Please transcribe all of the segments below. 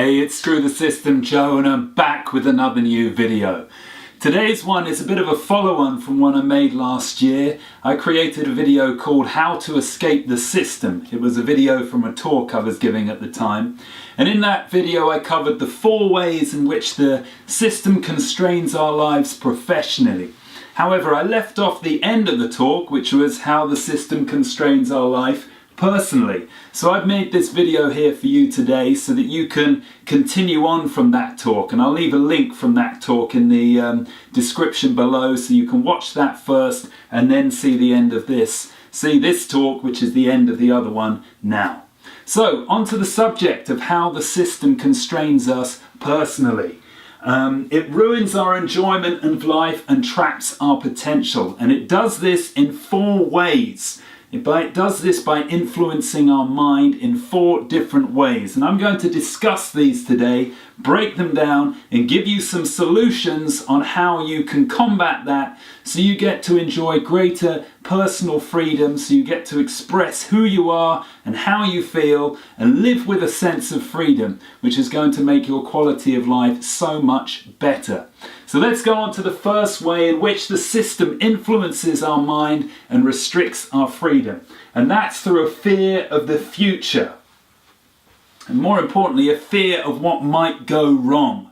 Hey, it's Screw the System Joe, and I'm back with another new video. Today's one is a bit of a follow-on from one I made last year. I created a video called How to Escape the System. It was a video from a talk I was giving at the time. And in that video I covered the 4 ways in which the system constrains our lives professionally. However, I left off the end of the talk, which was how the system constrains our life personally. So I've made this video here for you today so that you can continue on from that talk, and I'll leave a link from that talk in the description below so you can watch that first and then see the end of this. See this talk, which is the end of the other one now. So onto the subject of how the system constrains us personally. It ruins our enjoyment of life and traps our potential, and it does this in 4 ways. It does this by influencing our mind in 4 different ways, and I'm going to discuss these today, break them down and give you some solutions on how you can combat that so you get to enjoy greater personal freedom, so you get to express who you are and how you feel and live with a sense of freedom, which is going to make your quality of life so much better. So let's go on to the first way in which the system influences our mind and restricts our freedom. And that's through a fear of the future. And more importantly, a fear of what might go wrong.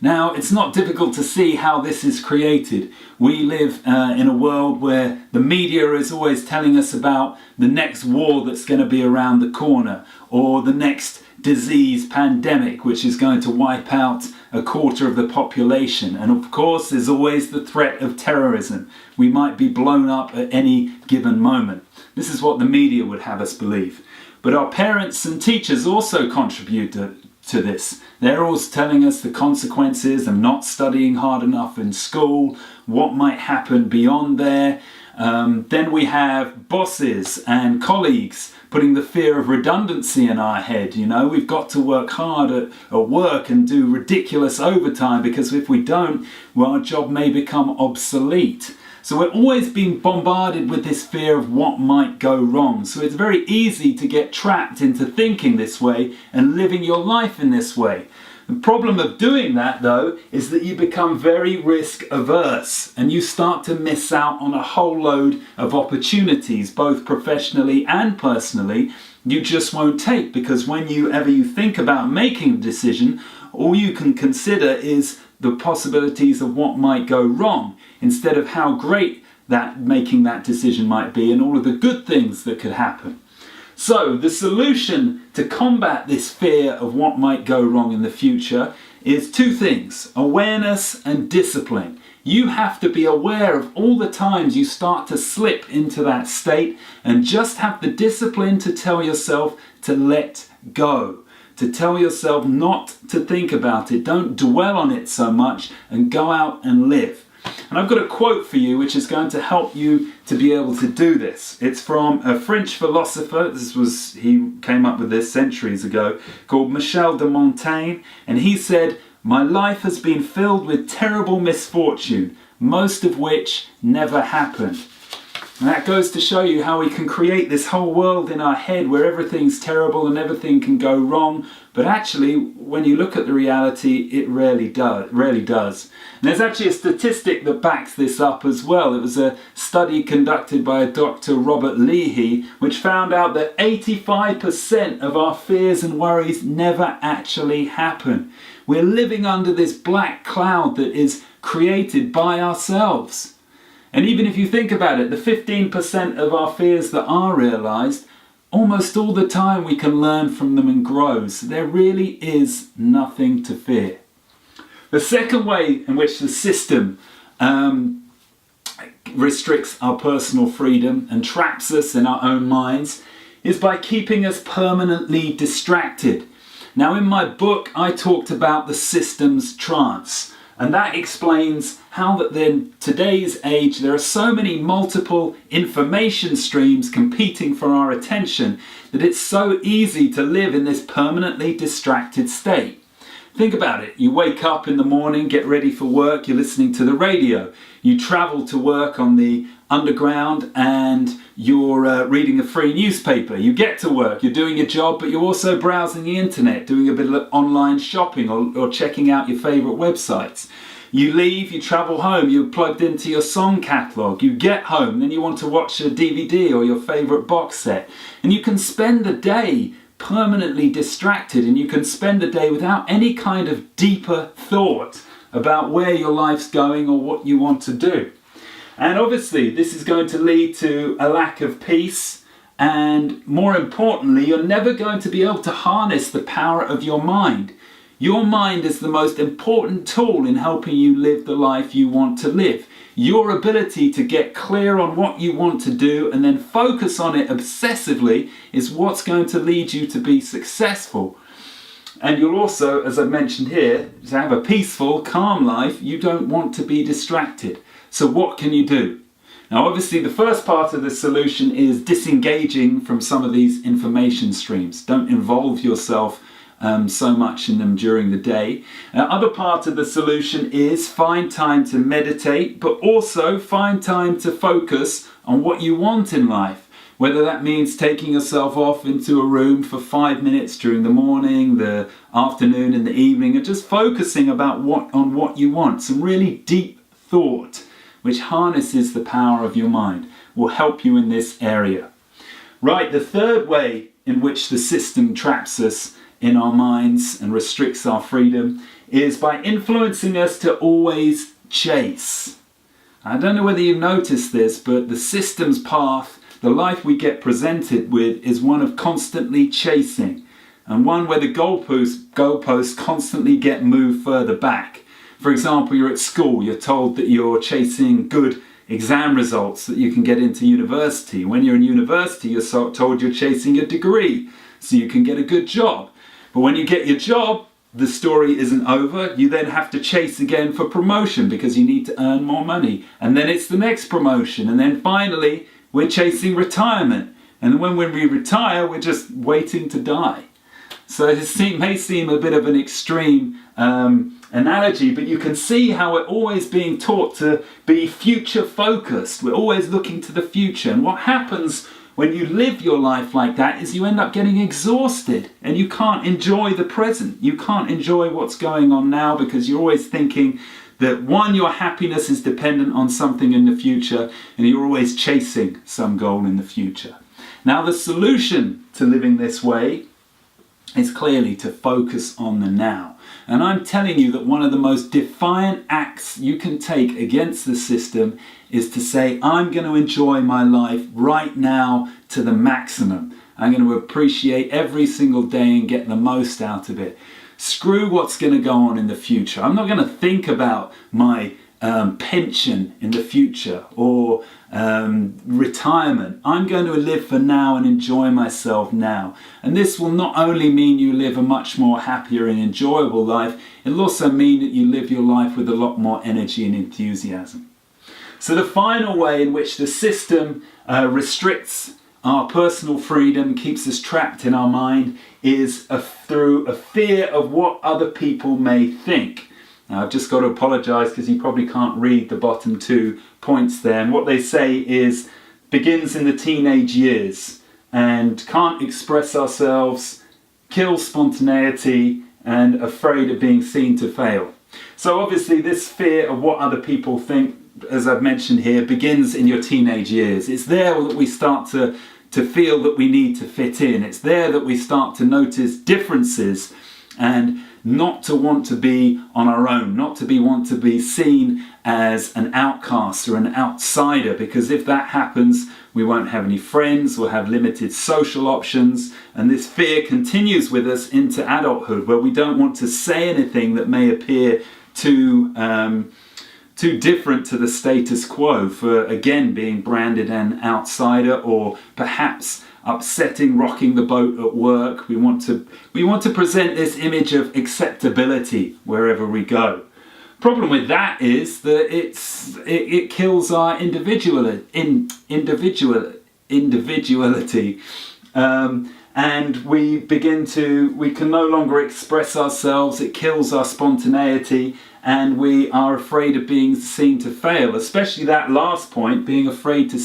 Now, it's not difficult to see how this is created. We live in a world where the media is always telling us about the next war that's going to be around the corner, or the next disease pandemic which is going to wipe out 1/4 of the population. And of course there's always the threat of terrorism. We might be blown up at any given moment. This is what the media would have us believe. But our parents and teachers also contribute to this. They're always telling us the consequences of not studying hard enough in school, what might happen beyond there. Then we have bosses and colleagues putting the fear of redundancy in our head. You know, we've got to work hard at work and do ridiculous overtime because if we don't, well, our job may become obsolete. So we're always being bombarded with this fear of what might go wrong. So it's very easy to get trapped into thinking this way and living your life in this way. The problem of doing that, though, is that you become very risk averse and you start to miss out on a whole load of opportunities, both professionally and personally, you just won't take, because whenever you think about making a decision, all you can consider is the possibilities of what might go wrong, instead of how great that making that decision might be and all of the good things that could happen. So the solution to combat this fear of what might go wrong in the future is 2 things: awareness and discipline. You have to be aware of all the times you start to slip into that state and just have the discipline to tell yourself to let go, to tell yourself not to think about it. Don't dwell on it so much and go out and live. And I've got a quote for you which is going to help you to be able to do this. It's from a French philosopher. He came up with this centuries ago, called Michel de Montaigne, and he said, "My life has been filled with terrible misfortune, most of which never happened." And that goes to show you how we can create this whole world in our head where everything's terrible and everything can go wrong, but actually when you look at the reality, it rarely does. And there's actually a statistic that backs this up as well. It was a study conducted by a Dr. Robert Leahy, which found out that 85% of our fears and worries never actually happen. We're living under this black cloud that is created by ourselves. And even if you think about it, the 15% of our fears that are realized, almost all the time we can learn from them and grow. So there really is nothing to fear. The second way in which the system restricts our personal freedom and traps us in our own minds is by keeping us permanently distracted. Now, in my book, I talked about the system's trance. And that explains how that in today's age there are so many multiple information streams competing for our attention that it's so easy to live in this permanently distracted state. Think about it. You wake up in the morning, get ready for work, you're listening to the radio. You travel to work on the underground and you're reading a free newspaper. You get to work, you're doing your job, but you're also browsing the internet, doing a bit of online shopping or checking out your favourite websites. You leave, you travel home, you're plugged into your song catalogue, you get home, then you want to watch a DVD or your favourite box set. And you can spend the day permanently distracted, and you can spend the day without any kind of deeper thought about where your life's going or what you want to do. And obviously this is going to lead to a lack of peace, and more importantly, you're never going to be able to harness the power of your mind. Your mind is the most important tool in helping you live the life you want to live. Your ability to get clear on what you want to do and then focus on it obsessively is what's going to lead you to be successful. And you'll also, as I mentioned here, to have a peaceful, calm life, you don't want to be distracted. So what can you do? Now obviously the first part of the solution is disengaging from some of these information streams. Don't involve yourself so much in them during the day. Other part of the solution is find time to meditate, but also find time to focus on what you want in life. Whether that means taking yourself off into a room for 5 minutes during the morning, the afternoon and the evening, and just focusing on what you want. Some really deep thought, which harnesses the power of your mind, will help you in this area. Right, the third way in which the system traps us in our minds and restricts our freedom is by influencing us to always chase. I don't know whether you've noticed this, but the system's path, the life we get presented with, is one of constantly chasing, and one where the goalposts constantly get moved further back. For example, you're at school, you're told that you're chasing good exam results so that you can get into university. When you're in university, you're told you're chasing a degree so you can get a good job. But when you get your job, the story isn't over. You then have to chase again for promotion because you need to earn more money. And then it's the next promotion. And then finally, we're chasing retirement. And when we retire, we're just waiting to die. So it may seem a bit of an extreme analogy, but you can see how we're always being taught to be future focused. We're always looking to the future. And what happens when you live your life like that is you end up getting exhausted and you can't enjoy the present. You can't enjoy what's going on now because you're always thinking that, one, your happiness is dependent on something in the future, and you're always chasing some goal in the future. Now, the solution to living this way is clearly to focus on the now. And I'm telling you that one of the most defiant acts you can take against the system is to say, I'm going to enjoy my life right now to the maximum. I'm going to appreciate every single day and get the most out of it. Screw what's going to go on in the future. I'm not going to think about my pension in the future or retirement. I'm going to live for now and enjoy myself now. And this will not only mean you live a much more happier and enjoyable life, it'll also mean that you live your life with a lot more energy and enthusiasm. So the final way in which the system restricts our personal freedom, keeps us trapped in our mind, is through a fear of what other people may think. Now, I've just got to apologise because you probably can't read the bottom 2 points there. And what they say is, begins in the teenage years and can't express ourselves, kills spontaneity, and afraid of being seen to fail. So obviously this fear of what other people think, as I've mentioned here, begins in your teenage years. It's there that we start to feel that we need to fit in. It's there that we start to notice differences and not to want to be on our own, not to want to be seen as an outcast or an outsider, because if that happens, we won't have any friends, we'll have limited social options, and this fear continues with us into adulthood, where we don't want to say anything that may appear too different to the status quo, for again being branded an outsider, or perhaps upsetting, rocking the boat at work. We want to present this image of acceptability wherever we go. Problem with that is that it kills our individuality, and we can no longer express ourselves. It kills our spontaneity, and we are afraid of being seen to fail, especially that last point, being afraid to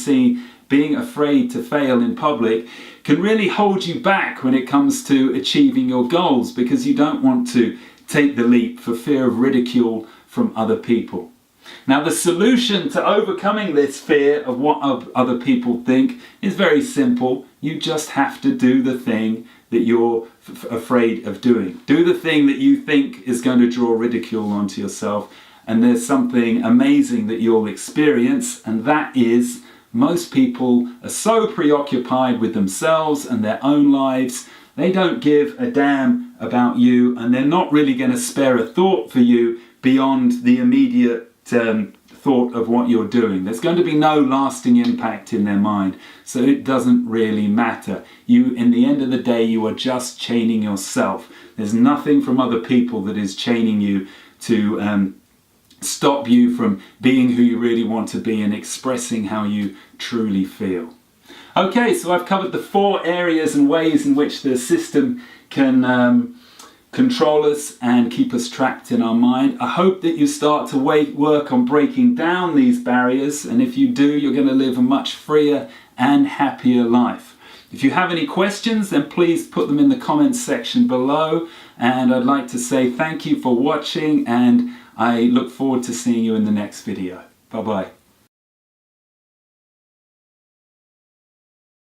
fail in public, can really hold you back when it comes to achieving your goals, because you don't want to take the leap for fear of ridicule from other people. Now, the solution to overcoming this fear of what other people think is very simple. You just have to do the thing that you're afraid of doing. Do the thing that you think is going to draw ridicule onto yourself, and there's something amazing that you'll experience, and that is most people are so preoccupied with themselves and their own lives, they don't give a damn about you, and they're not really going to spare a thought for you beyond the immediate thought of what you're doing. There's going to be no lasting impact in their mind, so it doesn't really matter. You, in the end of the day, you are just chaining yourself. There's nothing from other people that is chaining you to stop you from being who you really want to be and expressing how you truly feel. Okay, so I've covered the 4 areas and ways in which the system can control us and keep us trapped in our mind. I hope that you start to work on breaking down these barriers, and if you do, you're going to live a much freer and happier life. If you have any questions, then please put them in the comments section below, and I'd like to say thank you for watching, and I look forward to seeing you in the next video. Bye bye.